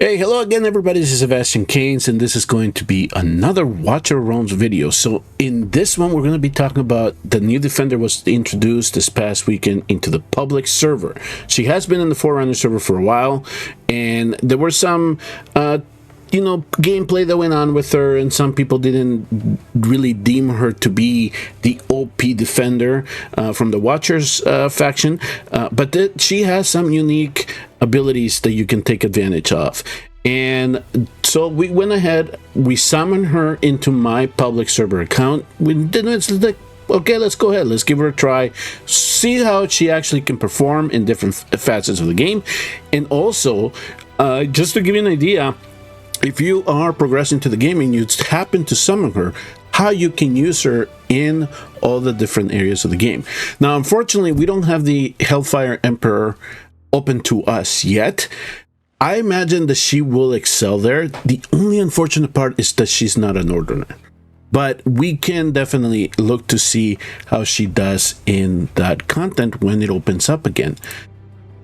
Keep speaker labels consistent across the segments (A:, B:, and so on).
A: Hey, hello again, everybody. This is Sebastian Keynes, and this is going to be another Watcher Roams video. So, in this one, we're going to be talking about the new Defender was introduced this past weekend into the public server. She has been in the Forerunner server for a while, and there were some, gameplay that went on with her, and some people didn't really deem her to be the OP Defender from the Watchers faction, but she has some unique abilities that you can take advantage of. And so we went ahead, we summoned her into my public server account. It's like, okay, let's go ahead, let's give her a try, see how she actually can perform in different facets of the game. And also, just to give you an idea, if you are progressing to the game and you happen to summon her, how you can use her in all the different areas of the game. Now, unfortunately, we don't have the Hellfire Emperor open to us yet. I imagine that she will excel there. The only unfortunate part is that she's not a Northerner, but we can definitely look to see how she does in that content when it opens up again.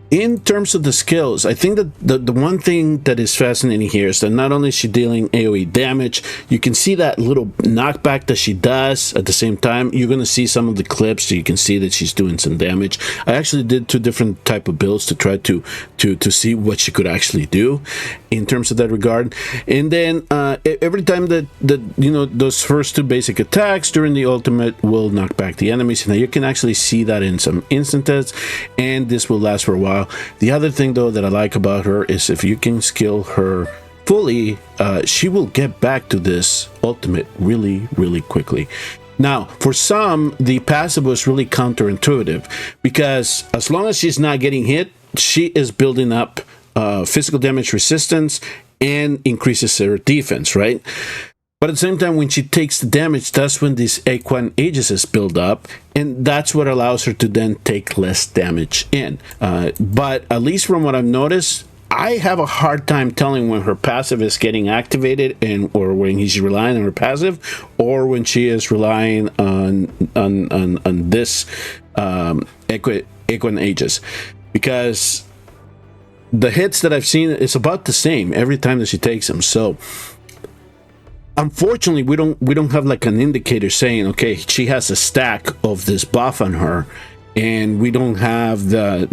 A: In terms of the skills, I think that the one thing that is fascinating here is that not only is she dealing AoE damage, you can see that little knockback that she does at the same time. You're going to see some of the clips, so you can see that she's doing some damage. I actually did two different type of builds to try to see what she could actually do in terms of that regard. And then every time that those first two basic attacks during the ultimate will knock back the enemies. Now you can actually see that in some instances, and this will last for a while. The other thing though that I like about her is if you can skill her fully, she will get back to this ultimate really quickly. Now, for some, the passive was really counterintuitive, because as long as she's not getting hit, she is building up physical damage resistance and increases her defense, right? But at the same time, when she takes the damage, that's when these equine aegis build up, and that's what allows her to then take less damage in. But at least from what I've noticed, I have a hard time telling when her passive is getting activated, or when he's relying on her passive, or when she is relying on this equine aegis, because the hits that I've seen is about the same every time that she takes them. So unfortunately, we don't have like an indicator saying, okay, she has a stack of this buff on her, and we don't have the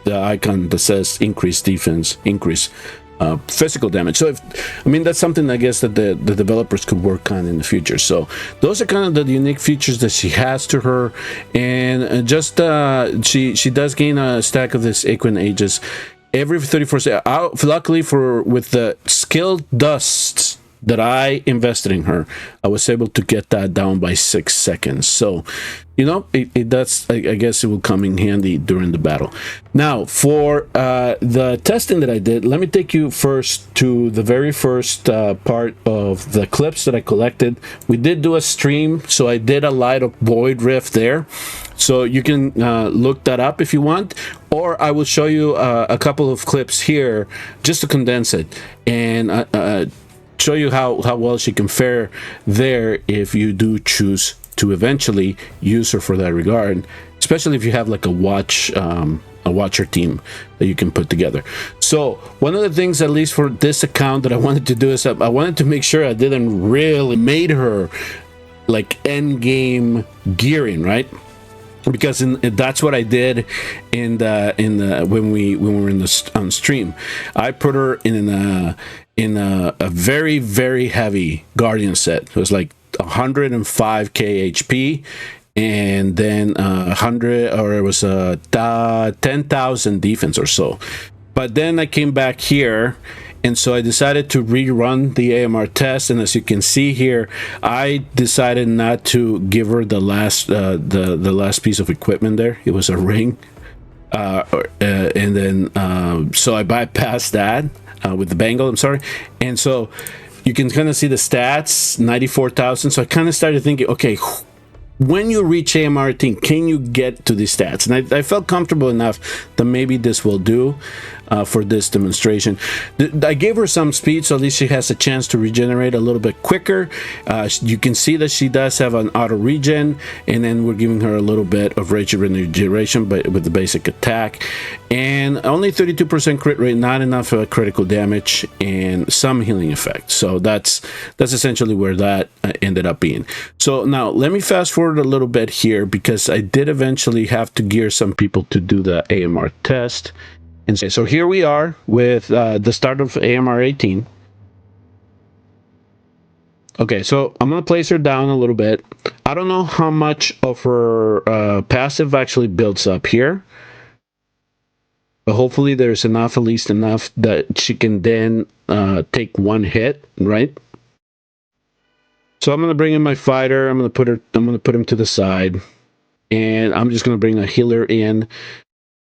A: the icon that says increase defense, increase physical damage. So that's something I guess that the developers could work on in the future. So those are kind of the unique features that she has to her, and just she does gain a stack of this equine aegis every 34 seconds. Luckily with the skill dusts that I invested in her, I was able to get that down by 6 seconds. So that's, I guess it will come in handy during the battle. Now, for the testing that I did, let me take you first to the very first part of the clips that I collected. We did do a stream, so I did a light of Void Rift there, so you can look that up if you want, or I will show you a couple of clips here just to condense it and show you how well she can fare there if you do choose to eventually use her for that regard, especially if you have like a watcher team that you can put together. So one of the things, at least for this account, that I wanted to do is I wanted to make sure I didn't really made her like end game gearing, right? Because that's what I did when we were on stream. I put her in a very heavy guardian set. It was like 105k HP, and then 10,000 defense or so. But then I came back here, and so I decided to rerun the AMR test, and as you can see here, I decided not to give her the last piece of equipment there. It was a ring, and then so I bypassed that with the bangle, I'm sorry. And so you can kind of see the stats, 94,000. So I kind of started thinking, okay, when you reach AMR 18, can you get to these stats? And I felt comfortable enough that maybe this will do for this demonstration. I gave her some speed, so at least she has a chance to regenerate a little bit quicker. You can see that she does have an auto regen, and then we're giving her a little bit of rage regeneration, but with the basic attack. And only 32% crit rate, not enough critical damage, and some healing effect. So that's essentially where that ended up being. So now let me fast forward a little bit here, because I did eventually have to gear some people to do the AMR test. And so here we are with the start of AMR 18. Okay, so I'm going to place her down a little bit. I don't know how much of her passive actually builds up here, but hopefully there's enough, at least enough, that she can then take one hit, right? So I'm going to bring in my fighter. I'm going to put him to the side, and I'm just going to bring a healer in.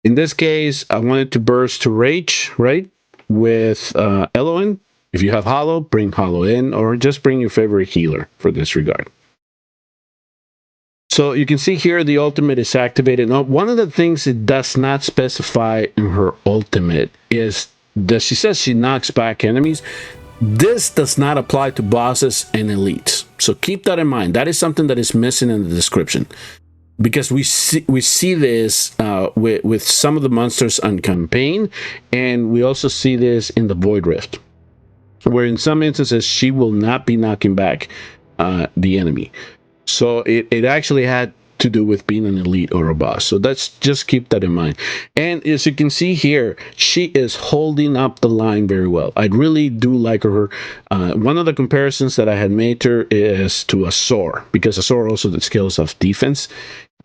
A: In this case, I wanted to burst to rage, right? With Eloin. If you have Hollow, bring Hollow in, or just bring your favorite healer for this regard. So you can see here the ultimate is activated. Now, one of the things it does not specify in her ultimate is that she says she knocks back enemies. This does not apply to bosses and elites. So keep that in mind. That is something that is missing in the description, because we see this with some of the monsters on campaign, and we also see this in the Void Rift, where in some instances she will not be knocking back the enemy. So it actually had to do with being an elite or a boss. So that's, just keep that in mind. And as you can see here, she is holding up the line very well. I really do like her. One of the comparisons that I had made her is to a Sor, because a Sor also the skills of defense.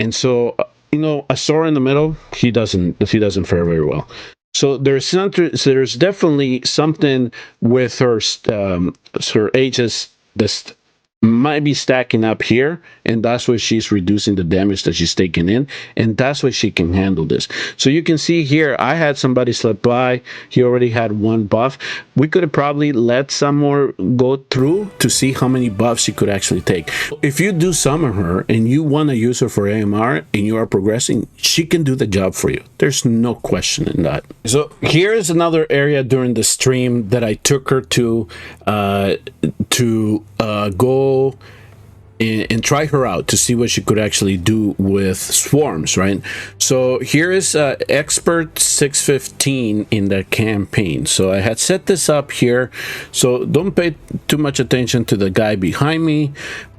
A: And so, you know, a Sor in the middle, he doesn't fare very well. So there's definitely something with her her ages that might be stacking up here, and that's why she's reducing the damage that she's taking in, and that's why she can handle this. So you can see here, I had somebody slip by. He already had one buff. We could have probably let some more go through to see how many buffs she could actually take. If you do summon her and you want to use her for AMR and you are progressing, she can do the job for you. There's no question in that. So here's another area during the stream that I took her to go and try her out to see what she could actually do with swarms, right? So here is expert 615 in the campaign. So I had set this up here, so don't pay too much attention to the guy behind me.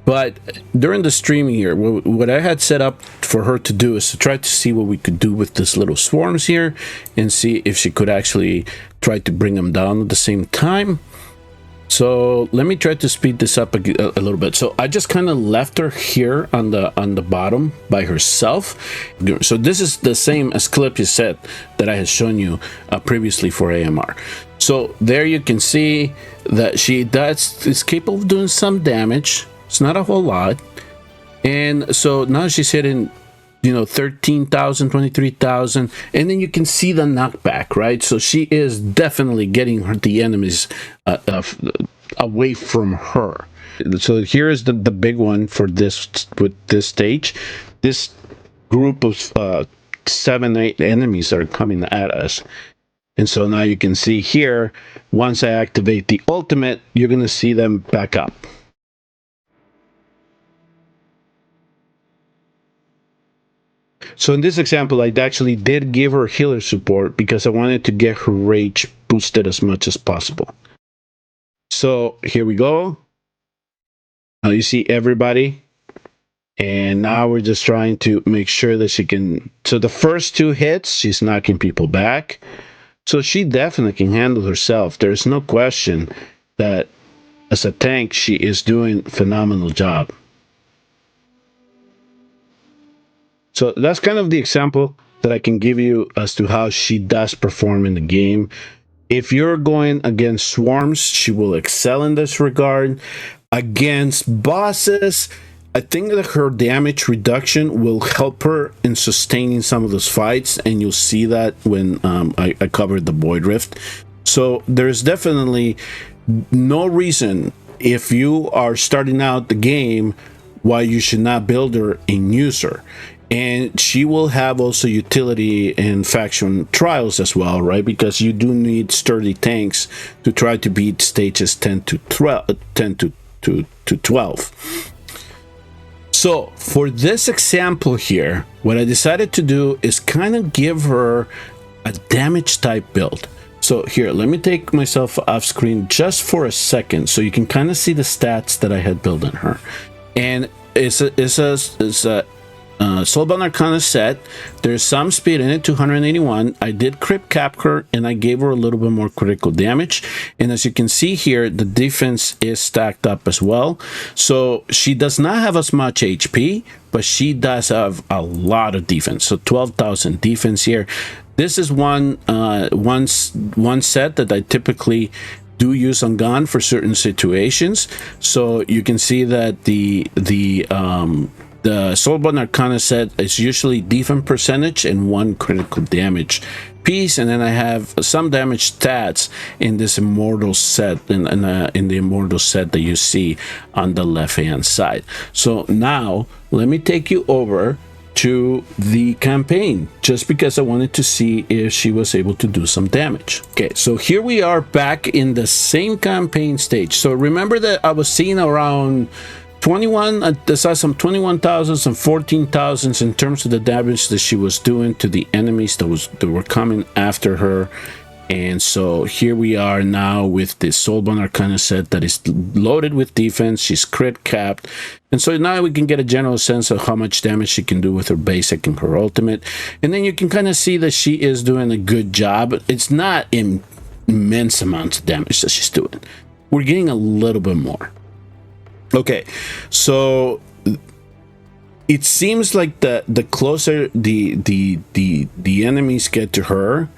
A: But during the stream here, what I had set up for her to do is to try to see what we could do with this little swarms here, and see if she could actually try to bring them down at the same time. So let me try to speed this up a little bit. So I just kind of left her here on the bottom by herself. So this is the same as clip you said that I had shown you previously for AMR. So there you can see that she is capable of doing some damage. It's not a whole lot. And so now she's hitting, you know, 13,000, 23,000, and then you can see the knockback, right? So she is definitely getting the enemies away from her. So here is the big one for this, with this stage. This group of 7-8 enemies are coming at us. And so now you can see here, once I activate the ultimate, you're going to see them back up. So in this example, I actually did give her healer support because I wanted to get her rage boosted as much as possible. So here we go. Now you see everybody. And now we're just trying to make sure that she can... So the first 2 hits, she's knocking people back. So she definitely can handle herself. There's no question that as a tank, she is doing a phenomenal job. So that's kind of the example that I can give you as to how she does perform in the game. If you're going against swarms, she will excel in this regard. Against bosses, I think that her damage reduction will help her in sustaining some of those fights, and you'll see that when I covered the Void Rift. So there's definitely no reason, if you are starting out the game why you should not build her in user. And she will have also utility in faction trials as well, right? Because you do need sturdy tanks to try to beat stages 10 to 12. So for this example here, what I decided to do is kind of give her a damage type build. So here, let me take myself off screen just for a second so you can kind of see the stats that I had built on her. And it's a Soulbound Arcana set. There's some speed in it, 281. I did crit cap her, and I gave her a little bit more critical damage. And as you can see here, the defense is stacked up as well. So she does not have as much HP, but she does have a lot of defense. So 12,000 defense here. This is one set that I typically do use on gun for certain situations. So you can see that the Soulbound Arcana set is usually defense percentage and 1 critical damage piece, and then I have some damage stats in this immortal set, in the immortal set that you see on the left hand side. So now let me take you over to the campaign, just because I wanted to see if she was able to do some damage. Okay, so here we are back in the same campaign stage. So remember that I was seeing around 21, I saw some 21,000, some 14,000 in terms of the damage that she was doing to the enemies that were coming after her. And so here we are now with this Soulbound Arcana set that is loaded with defense. She's crit capped. And so now we can get a general sense of how much damage she can do with her basic and her ultimate. And then you can kind of see that she is doing a good job. It's not immense amounts of damage that she's doing. We're getting a little bit more. Okay, so it seems like the closer the enemies get to her,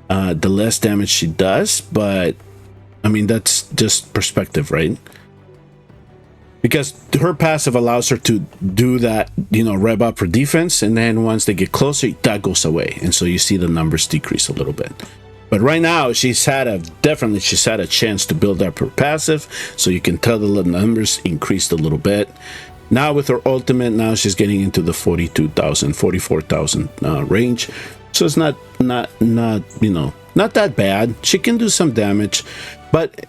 A: the less damage she does. But I mean, that's just perspective, right? Because her passive allows her to do that, you know, rev up her defense, and then once they get closer, that goes away, and so you see the numbers decrease a little bit. But right now, she's had a chance to build up her passive, so you can tell the numbers increased a little bit. Now with her ultimate, now she's getting into the 42,000, 44,000 range. So it's not you know, not that bad. She can do some damage, but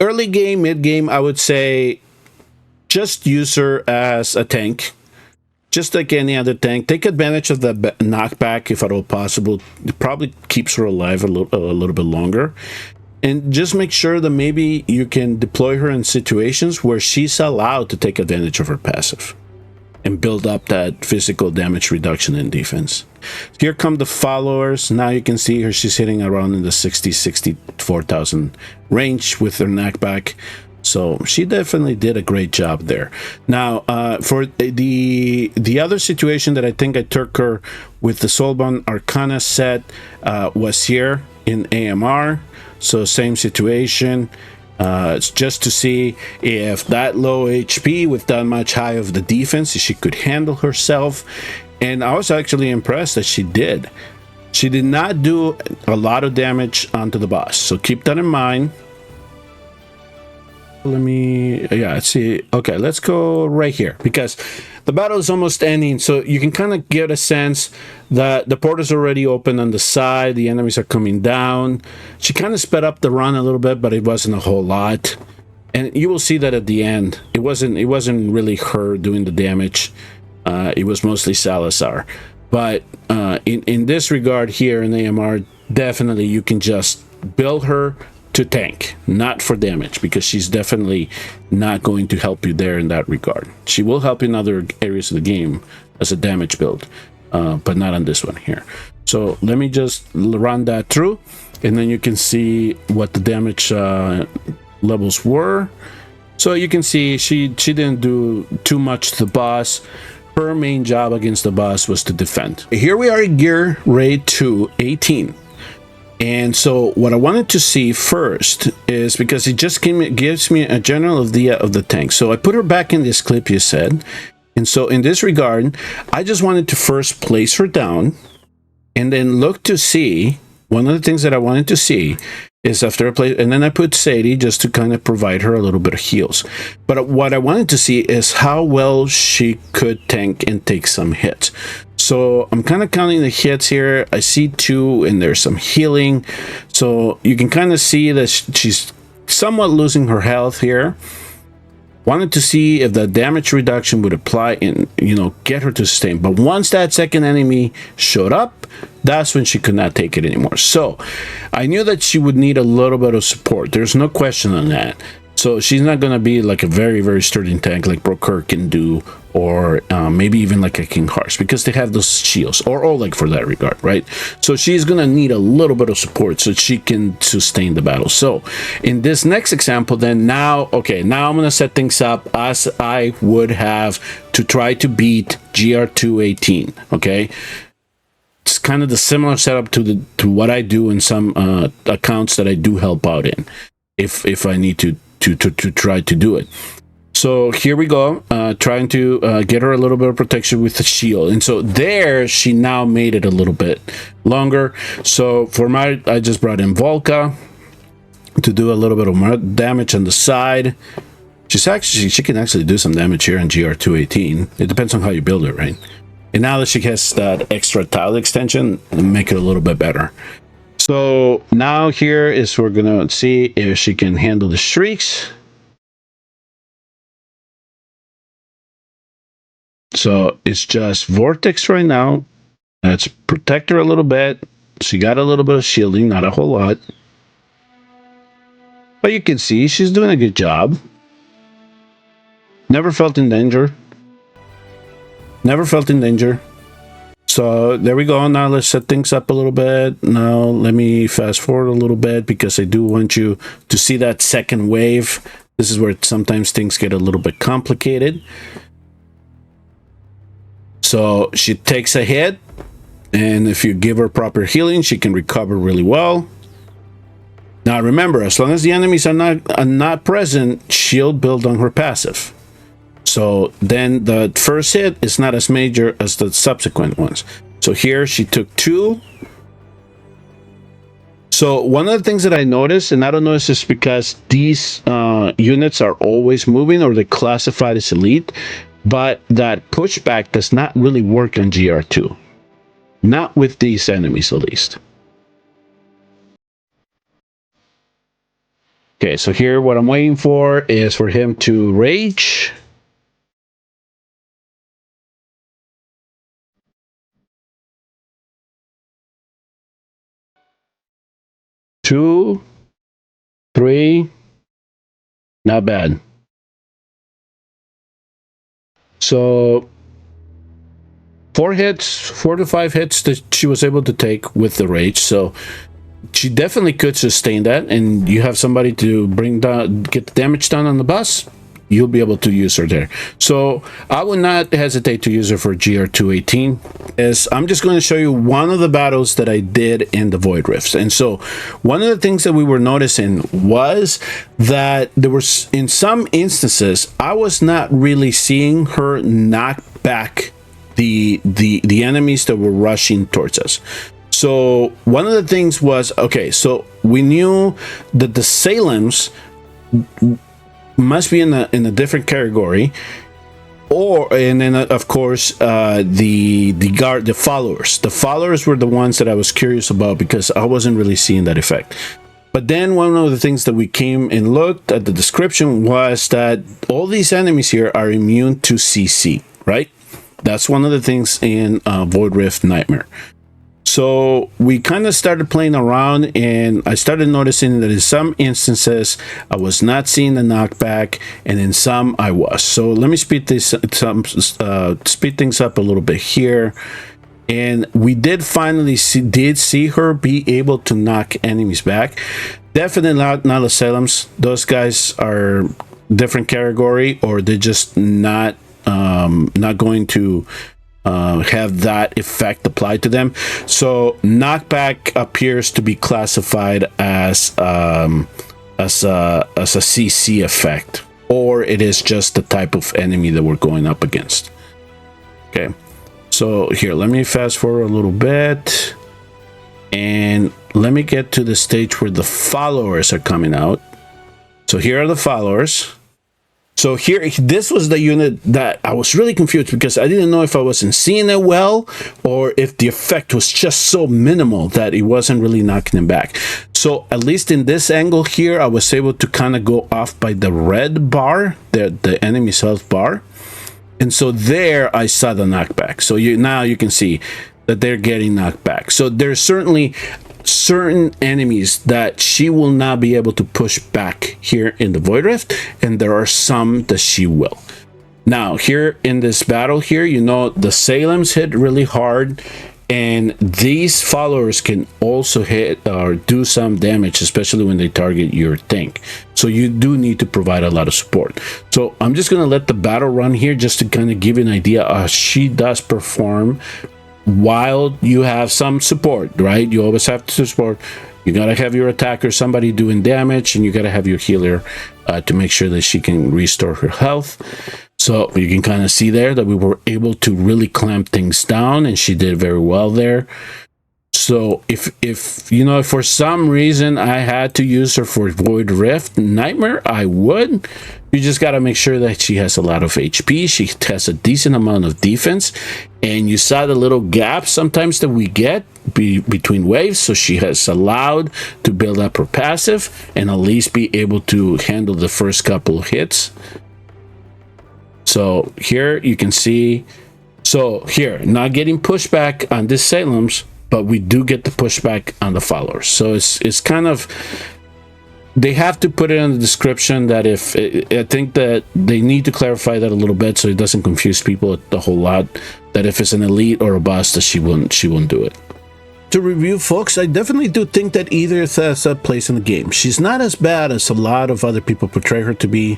A: early game, mid game, I would say just use her as a tank. Just like any other tank, take advantage of the knockback if at all possible. It probably keeps her alive a little bit longer. And just make sure that maybe you can deploy her in situations where she's allowed to take advantage of her passive and build up that physical damage reduction in defense. Here come the followers. Now you can see her. She's hitting around in the 64,000 range with her knockback. So she definitely did a great job there. Now, for the other situation that I think I took her with the Soulbound Arcana set was here in AMR. So same situation. It's just to see if that low HP with that much high of the defense, if she could handle herself. And I was actually impressed that she did. She did not do a lot of damage onto the boss. So keep that in mind. Let's see. Okay, let's go right here because the battle is almost ending, so you can kind of get a sense that the port is already open on the side. The enemies are coming down. She kind of sped up the run a little bit, but it wasn't a whole lot. And you will see that at the end, it wasn't really her doing the damage. It was mostly Salazar. But in this regard here in AMR, definitely you can just build her to tank, not for damage, because she's definitely not going to help you there in that regard. She will help in other areas of the game as a damage build, but not on this one here. So let me just run that through, and then you can see what the damage levels were. So you can see she didn't do too much to the boss. Her main job against the boss was to defend. Here we are in gear raid 218. And so what I wanted to see first is, because it just gives me a general idea of the tank. So I put her back in this clip you said. And so in this regard, I just wanted to first place her down and then look to see, one of the things that I wanted to see is after I play, and then I put Sadie just to kind of provide her a little bit of heals. But what I wanted to see is how well she could tank and take some hits. So I'm kind of counting the hits here. I see 2, and there's some healing. So you can kind of see that she's somewhat losing her health here. Wanted to see if the damage reduction would apply and, you know, get her to sustain. But once that second enemy showed up, that's when she could not take it anymore. So I knew that she would need a little bit of support. There's no question on that. So she's not going to be like a very, very sturdy tank like Brooker can do, or maybe even like a King Harsh, because they have those shields, or Oleg for that regard, right? So she's going to need a little bit of support so she can sustain the battle. So in this next example, then now, okay, now I'm going to set things up as I would have to try to beat GR218, okay? It's kind of the similar setup to what I do in some accounts that I do help out in, if I need to try to do it. So here we go, trying to get her a little bit of protection with the shield. And so there, she now made it a little bit longer. So for I just brought in Volka to do a little bit of more damage on the side. She can actually do some damage here in GR218. It depends on how you build it, right? And now that she has that extra tile extension, it'll make it a little bit better. So now here is we're gonna see if she can handle the shrieks. So it's just Vortex right now. Let's protect her a little bit. She got a little bit of shielding, not a whole lot. But you can see she's doing a good job. Never felt in danger. Never felt in danger. So there we go. Now let's set things up a little bit. Now let me fast forward a little bit because I do want you to see that second wave. This is where sometimes things get a little bit complicated. So she takes a hit, and if you give her proper healing, she can recover really well. Now remember, as long as the enemies are not present, she'll build on her passive. So then the first hit is not as major as the subsequent ones. So here she took 2. So one of the things that I noticed, and I don't know if it's because these units are always moving or they're classified as elite, but that pushback does not really work on GR2. Not with these enemies, at least. Okay, so here what I'm waiting for is for him to rage. Two, 3, not bad. So 4 to 5 hits that she was able to take with the rage. So she definitely could sustain that, and you have somebody to bring down, get the damage done on the bus, you'll be able to use her there. So I would not hesitate to use her for GR218, as I'm just going to show you one of the battles that I did in the Void Rifts. And so one of the things that we were noticing was that there was, in some instances, I was not really seeing her knock back the enemies that were rushing towards us. So one of the things was, okay, so we knew that the Salems must be in a different category, and then of course the followers were the ones that I was curious about, because I wasn't really seeing that effect. But then one of the things that we came and looked at the description was that all these enemies here are immune to CC, right? That's one of the things in Void Rift Nightmare. So we kind of started playing around, and I started noticing that in some instances I was not seeing the knockback, and in some I was. So let me speed things up a little bit here. And we did finally see her be able to knock enemies back. Definitely not the Salems. Those guys are different category, or they're just not going to have that effect applied to them. So knockback appears to be classified as a CC effect, or it is just the type of enemy that we're going up against. Okay, so here, let me fast forward a little bit. And let me get to the stage where the followers are coming out. So here are the followers. So here, this was the unit that I was really confused because I didn't know if I wasn't seeing it well or if the effect was just so minimal that it wasn't really knocking him back. So at least in this angle here, I was able to kind of go off by the red bar, the enemy's health bar. And so there I saw the knockback. So now you can see that they're getting knocked back. So there's certainly certain enemies that she will not be able to push back here in the Void Rift, and there are some that she will. Now here in this battle here, you know, the Salem's hit really hard, and these followers can also hit or do some damage, especially when they target your tank. So you do need to provide a lot of support. So I'm just gonna let the battle run here just to kind of give you an idea. She does perform while you have some support, right? You always have to support. You gotta have your attacker, somebody doing damage, and you gotta have your healer to make sure that she can restore her health. So you can kind of see there that we were able to really clamp things down, and she did very well there. So if you know, if for some reason I had to use her for Void Rift Nightmare, I would. You just got to make sure that she has a lot of HP. She has a decent amount of defense, and you saw the little gaps sometimes that we get between waves. So she has allowed to build up her passive and at least be able to handle the first couple of hits. So here you can see, so here, not getting pushback on this Salem's, but we do get the pushback on the followers. So it's kind of, they have to put it in the description that if, I think that they need to clarify that a little bit so it doesn't confuse people a whole lot, that if it's an elite or a boss, that she won't do it. To review, folks, I definitely do think that Edith has a place in the game. She's not as bad as a lot of other people portray her to be.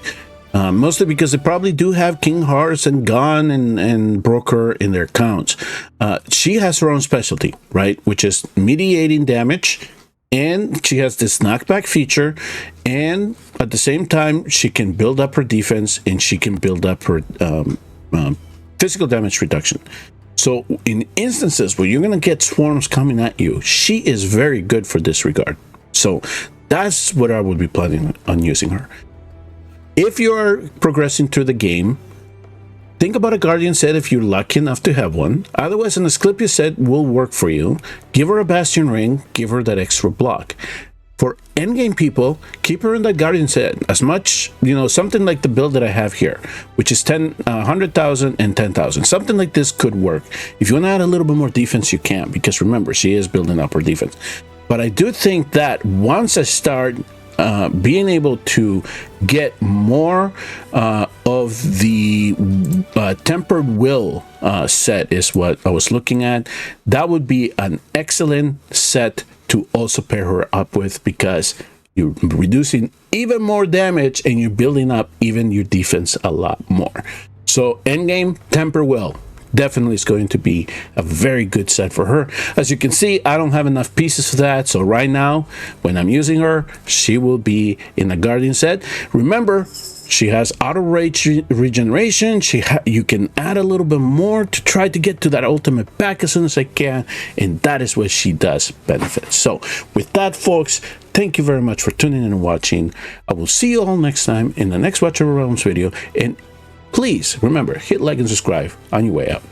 A: Mostly because they probably do have King Hearts and Gon and Broker in their accounts. She has her own specialty, right? Which is mediating damage, and she has this knockback feature, and at the same time, she can build up her defense and she can build up her physical damage reduction. So in instances where you're going to get swarms coming at you, she is very good for this regard. So that's what I would be planning on using her. If you're progressing through the game, think about a Guardian set if you're lucky enough to have one. Otherwise, an Asclepius set will work for you. Give her a Bastion Ring, give her that extra block. For endgame people, keep her in that Guardian set as much, you know, something like the build that I have here, which is 100,000 and 10,000. Something like this could work. If you want to add a little bit more defense, you can, because remember, she is building up her defense. But I do think that once I start being able to get more of the Tempered Will set is what I was looking at. That would be an excellent set to also pair her up with, because you're reducing even more damage and you're building up even your defense a lot more. So endgame, Tempered Will definitely is going to be a very good set for her. As you can see, I don't have enough pieces for that, so right now when I'm using her, she will be in a Guardian set. Remember, she has auto rage regeneration. You can add a little bit more to try to get to that ultimate pack as soon as I can, and that is what she does benefit. So with that, folks, thank you very much for tuning in and watching. I will see you all next time in the next Watch Over Realms video, and please remember, hit like and subscribe on your way out.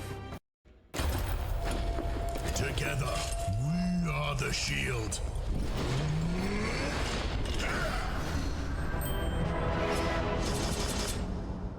B: Together, we are the shield.